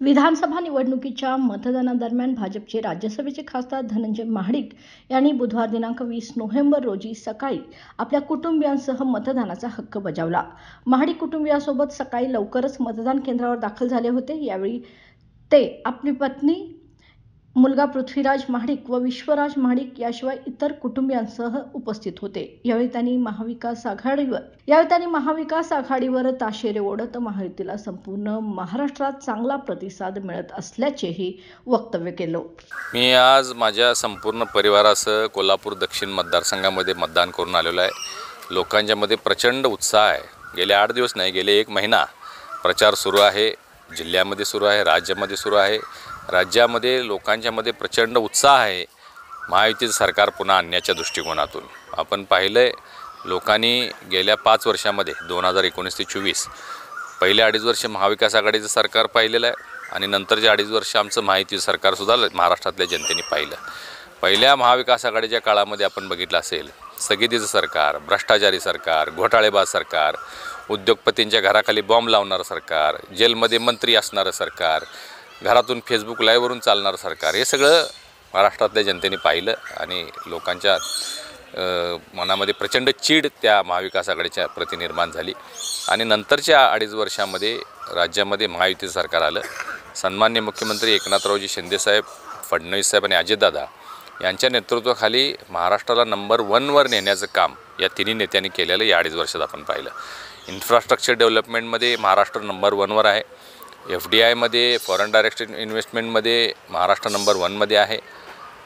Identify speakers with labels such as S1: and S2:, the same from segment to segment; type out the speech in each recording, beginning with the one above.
S1: विधानसभा निवडणुकीच्या मतदानादरम्यान भाजपचे राज्यसभेचे खासदार धनंजय महाडिक यांनी बुधवार दिनांक 20 नोव्हेंबर रोजी सकाळी आपल्या कुटुंबियांसह मतदानाचा हक्क बजावला। महाडिक कुटुंबियांसोबत सकाळी लवकरच मतदान केंद्रावर दाखल झाले होते। यावेळी ते आपली पत्नी, मुलगा पृथ्वीराज महाडिक व विश्वराज महाडिक याशिवाय इतर कुटुंबियांसह उपस्थित होते। यावेळी त्यांनी महाविकास आघाडीवर ताशेरे ओढत महायुतीला संपूर्ण महाराष्ट्रात चांगला प्रतिसाद मिळत असल्याचेही वक्तव्य केलं।
S2: मी आज माझ्या संपूर्ण परिवारासह कोल्हापूर दक्षिण मतदारसंघामध्ये मतदान करून आलेलो आहे। लोकांच्यामध्ये प्रचंड उत्साह आहे। गेले 8 दिवस नाही, गेले 1 महिना प्रचार सुरू आहे। जिल्ह्यामध्ये सुरू आहे, राज्यामध्ये सुरू आहे। राज्यामध्ये लोकांच्यामध्ये प्रचंड उत्साह आहे महायुतीचं सरकार पुन्हा आणण्याच्या दृष्टिकोनातून। आपण पाहिलं लोकांनी गेल्या 5 वर्षामध्ये 2019 ते 24 पहिले 2.5 वर्ष महाविकास आघाडीचं सरकार पाहिलेलं आहे आणि नंतरचे 2.5 वर्ष आमचं महायुतीचं सरकारसुद्धा महाराष्ट्रातल्या जनतेने पाहिलं। पहिल्या महाविकास आघाडीच्या काळामध्ये आपण बघितलं असेल, स्थगितीचं सरकार, भ्रष्टाचारी सरकार, घोटाळेबाज सरकार, उद्योगपतींच्या घराखाली बॉम्ब लावणारं सरकार, जेलमध्ये मंत्री असणारं सरकार, घरातून फेसबुक लाईव्हवरून चालणारं सरकार, हे सगळं महाराष्ट्रातल्या जनतेने पाहिलं आणि लोकांच्या मनामध्ये प्रचंड चीड त्या महाविकास आघाडीच्या प्रति निर्माण झाली। आणि नंतरच्या 2.5 वर्षामध्ये राज्यामध्ये महायुतीचं सरकार आलं। सन्माननीय मुख्यमंत्री एकनाथरावजी शिंदेसाहेब, फडणवीस साहेब आणि अजितदादा यांच्या नेतृत्वाखाली महाराष्ट्राला नंबर 1 वर नेण्याचं काम या तिन्ही नेत्यांनी केलेलं या 2.5 वर्षात आपण पाहिलं। इन्फ्रास्ट्रक्चर डेव्हलपमेंटमध्ये महाराष्ट्र नंबर 1 वर आहे। FDIमध्ये, फॉरेन डायरेक्ट इन्व्हेस्टमेंटमध्ये महाराष्ट्र नंबर 1 मध्ये आहे।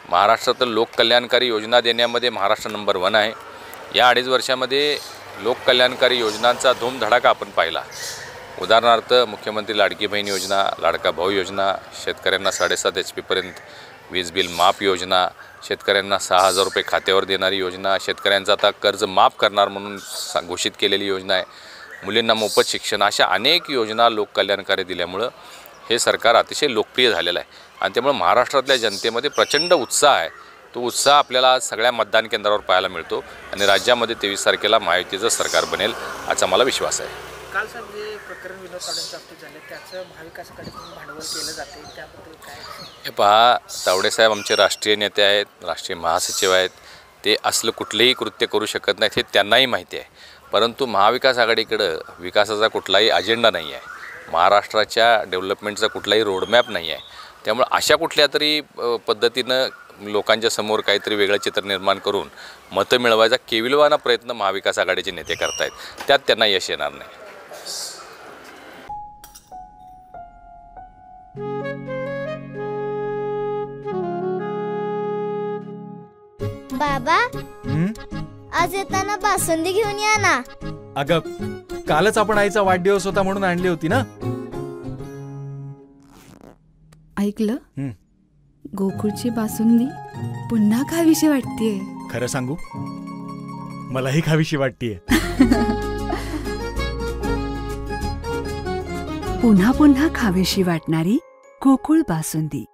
S2: महाराष्ट्रातील लोककल्याणकारी योजना देण्यामध्ये महाराष्ट्र नंबर 1 आहे। या 2.5 वर्षामध्ये लोककल्याणकारी योजनांचा धूमधडाका आपण पाहिला। उदाहरणार्थ मुख्यमंत्री लाडकी बहीण योजना, लाडका भाऊ योजना, शेतकऱ्यांना 7.5 HP पर्यंत वीज बिल माफ योजना, शेतकऱ्यांना 6,000 रुपये खात्यावर देणारी योजना, शेतकऱ्यांचा आता कर्ज माफ करणार म्हणून घोषित केलेली योजना आहे, मुलींना मोफत शिक्षण, अशा अनेक योजना लोककल्याणकारी दिल्यामुळं हे सरकार अतिशय लोकप्रिय झालेलं आहे। आणि त्यामुळे महाराष्ट्रातल्या जनतेमध्ये प्रचंड उत्साह आहे। तो उत्साह आपल्याला सगळ्या मतदान केंद्रावर पाहायला मिळतो आणि राज्यामध्ये 23 तारखेला महायुतीचं सरकार बनेल असा मला विश्वास आहे।
S3: काल साहेब जे प्रकरण विनोद तावडेंच्या बाबतीत झाले त्याचं महाविकास आघाडीतून भांडवल केलं जाते, त्याबद्दल काय?
S2: हे पहा, तावडे साहेब आमचे राष्ट्रीय नेते आहेत, राष्ट्रीय महासचिव आहेत। ते असलं कुठलेही कृत्य करू शकत नाहीत हे त्यांनाही माहिती आहे। परंतु महाविकास आघाडीकडं विकासाचा कुठलाही अजेंडा नाही आहे, महाराष्ट्राच्या डेव्हलपमेंटचा कुठलाही रोडमॅप नाही आहे। त्यामुळे अशा कुठल्या तरी पद्धतीनं लोकांच्या समोर काहीतरी वेगळं चित्र निर्माण करून मतं मिळवायचा केविलवाना प्रयत्न महाविकास आघाडीचे नेते करतायत, त्यात त्यांना यश येणार नाही।
S4: बाबा, आज येताना बासुंदी घेऊन या ना।
S5: अगं, कालच आपण आईचा वाढदिवस होता म्हणून आणली होती ना।
S6: ऐकलं, गोकुळची बासुंदी पुन्हा खावीशी वाटतेय।
S5: खरं सांगू, मलाही खावीशी वाटतेय।
S6: पुन्हा पुन्हा खावीशी वाटणारी गोकुळ बासुंदी।